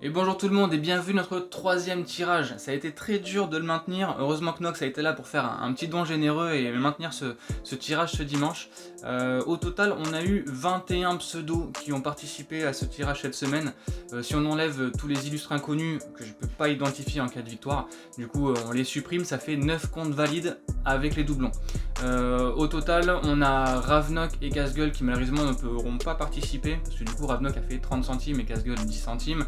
Et bonjour tout le monde et bienvenue à notre troisième tirage. Ça a été très dur de le maintenir, heureusement que Nox a été là pour faire un petit don généreux et maintenir ce tirage ce dimanche. Au total on a eu 21 pseudos qui ont participé à ce tirage cette semaine. Si on enlève tous les illustres inconnus que je ne peux pas identifier en cas de victoire, du coup on les supprime, ça fait 9 comptes valides avec les doublons. Au total on a Ravnok et Casse-Gueule qui malheureusement ne pourront pas participer, parce que du coup Ravnok a fait 30 centimes et Casse-Gueule 10 centimes.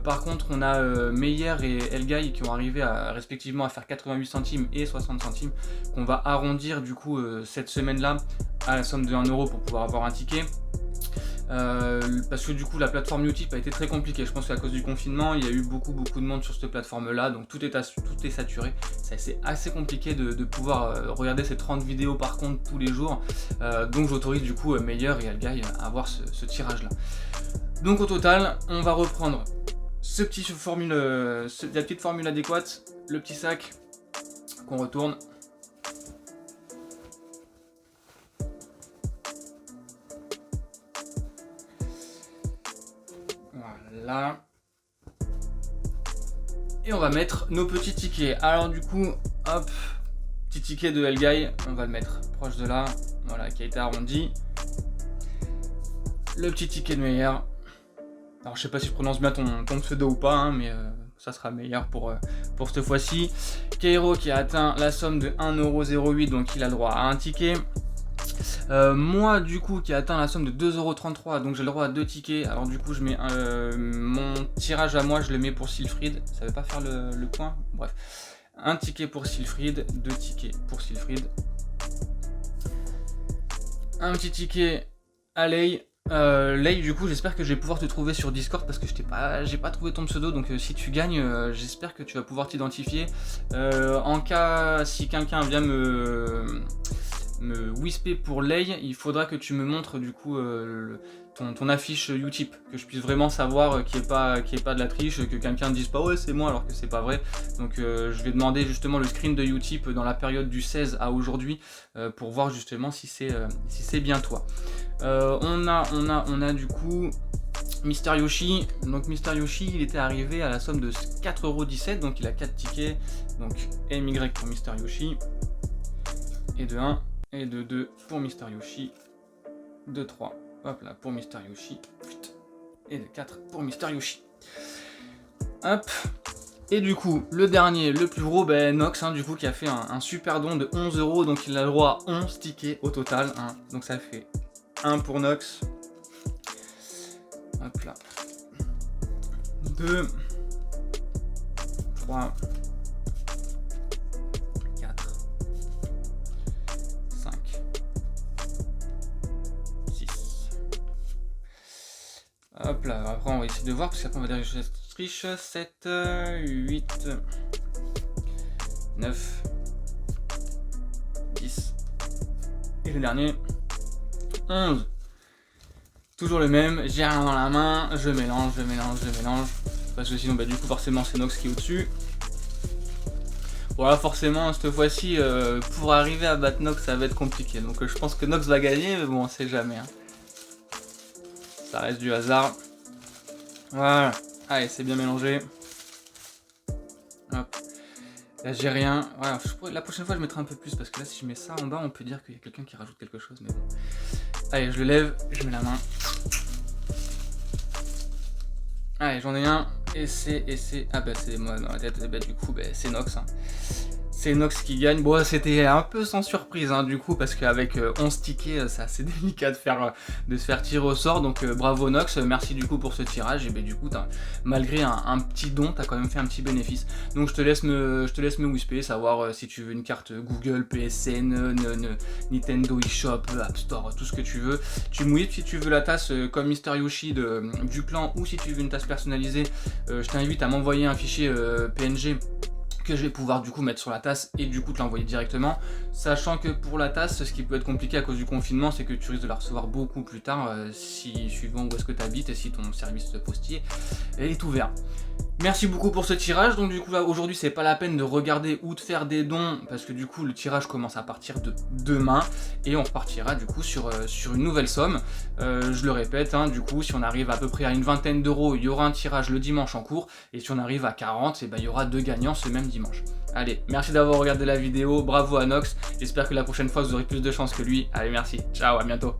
Par contre on a Meyer et Elgaï qui ont arrivé respectivement à faire 88 centimes et 60 centimes qu'on va arrondir du coup cette semaine là à la somme de 1 euro pour pouvoir avoir un ticket. Parce que du coup la plateforme Utip a été très compliquée, je pense qu'à cause du confinement il y a eu beaucoup de monde sur cette plateforme là, donc tout est saturé, c'est assez compliqué de pouvoir regarder ces 30 vidéos par contre tous les jours, donc j'autorise du coup Meyer et Elgaï à avoir ce tirage là. Donc au total on va reprendre la petite formule adéquate, le petit sac qu'on retourne. Voilà. Et on va mettre nos petits tickets. Alors du coup, hop, petit ticket de Elgaï, on va le mettre proche de là, voilà, qui a été arrondi. Le petit ticket de Meyer. Alors je sais pas si je prononce bien ton pseudo ou pas, hein, mais ça sera Meyer pour cette fois-ci. Kairo qui a atteint la somme de 1,08€, donc il a le droit à un ticket. Moi du coup qui a atteint la somme de 2,33€, donc j'ai le droit à 2 tickets. Alors du coup je mets mon tirage à moi, je le mets pour Sylphrid, ça veut pas faire le point, bref. Un ticket pour Sylphrid, 2 tickets pour Sylphrid. Un petit ticket à Lei. Lei, du coup j'espère que je vais pouvoir te trouver sur Discord parce que j'ai pas trouvé ton pseudo, donc si tu gagnes j'espère que tu vas pouvoir t'identifier. En cas si quelqu'un vient me whisper pour Lei, il faudra que tu me montres du coup ton affiche Utip, que je puisse vraiment savoir qu'il n'y ait pas de la triche, que quelqu'un ne dise pas ouais c'est moi alors que c'est pas vrai. Donc je vais demander justement le screen de Utip dans la période du 16 à aujourd'hui pour voir justement si c'est bien toi. On a du coup Mister Yoshi. Donc Mister Yoshi il était arrivé à la somme de 4,17€, donc il a 4 tickets, donc MY pour Mister Yoshi, et de 1 et de 2 pour Mister Yoshi, de 3 hop là pour Mister Yoshi, et de 4 pour Mister Yoshi. Hop. Et du coup le dernier, le plus gros, Nox hein, du coup qui a fait un super don de 11€, donc il a le droit à 11 tickets au total hein. Donc ça fait 1 pour Nox, hop là, 2, 3, 4, 5, 6. Hop là, après on va essayer de voir parce qu'après on va dire que je triche. 7, 8, 9, 10. Et le dernier, 11. Toujours le même, j'ai rien dans la main, je mélange. Parce que sinon du coup forcément c'est Nox qui est au-dessus. Voilà, forcément cette fois-ci pour arriver à battre Nox ça va être compliqué. Donc je pense que Nox va gagner, mais bon on sait jamais hein. Ça reste du hasard. Voilà, allez c'est bien mélangé. Hop. Là j'ai rien. Voilà, la prochaine fois je mettrai un peu plus parce que là si je mets ça en bas on peut dire qu'il y a quelqu'un qui rajoute quelque chose, mais bon. Allez je le lève, je mets la main. Allez j'en ai un et c'est ah c'est moi dans la tête, du coup c'est Nox hein. C'est Nox qui gagne. Bon c'était un peu sans surprise hein, du coup parce qu'avec 11 tickets c'est assez délicat de se faire tirer au sort, donc bravo Nox, merci du coup pour ce tirage. Et du coup malgré un petit don t'as quand même fait un petit bénéfice, donc je te laisse me whisper, savoir si tu veux une carte Google, PSN, Nintendo eShop, App Store, tout ce que tu veux. Tu me whippes si tu veux la tasse comme Mister Yoshi du clan, ou si tu veux une tasse personnalisée, je t'invite à m'envoyer un fichier PNG que je vais pouvoir du coup mettre sur la tasse et du coup te l'envoyer directement, sachant que pour la tasse ce qui peut être compliqué à cause du confinement c'est que tu risques de la recevoir beaucoup plus tard suivant où est-ce que tu habites et si ton service postier est ouvert. Merci beaucoup pour ce tirage, donc du coup là aujourd'hui c'est pas la peine de regarder ou de faire des dons parce que du coup le tirage commence à partir de demain et on repartira du coup sur une nouvelle somme. Je le répète, hein, du coup si on arrive à peu près à une vingtaine d'euros, il y aura un tirage le dimanche en cours et si on arrive à 40, et ben, il y aura 2 gagnants ce même dimanche. Allez, merci d'avoir regardé la vidéo, bravo à Nox, j'espère que la prochaine fois vous aurez plus de chance que lui. Allez merci, ciao, à bientôt.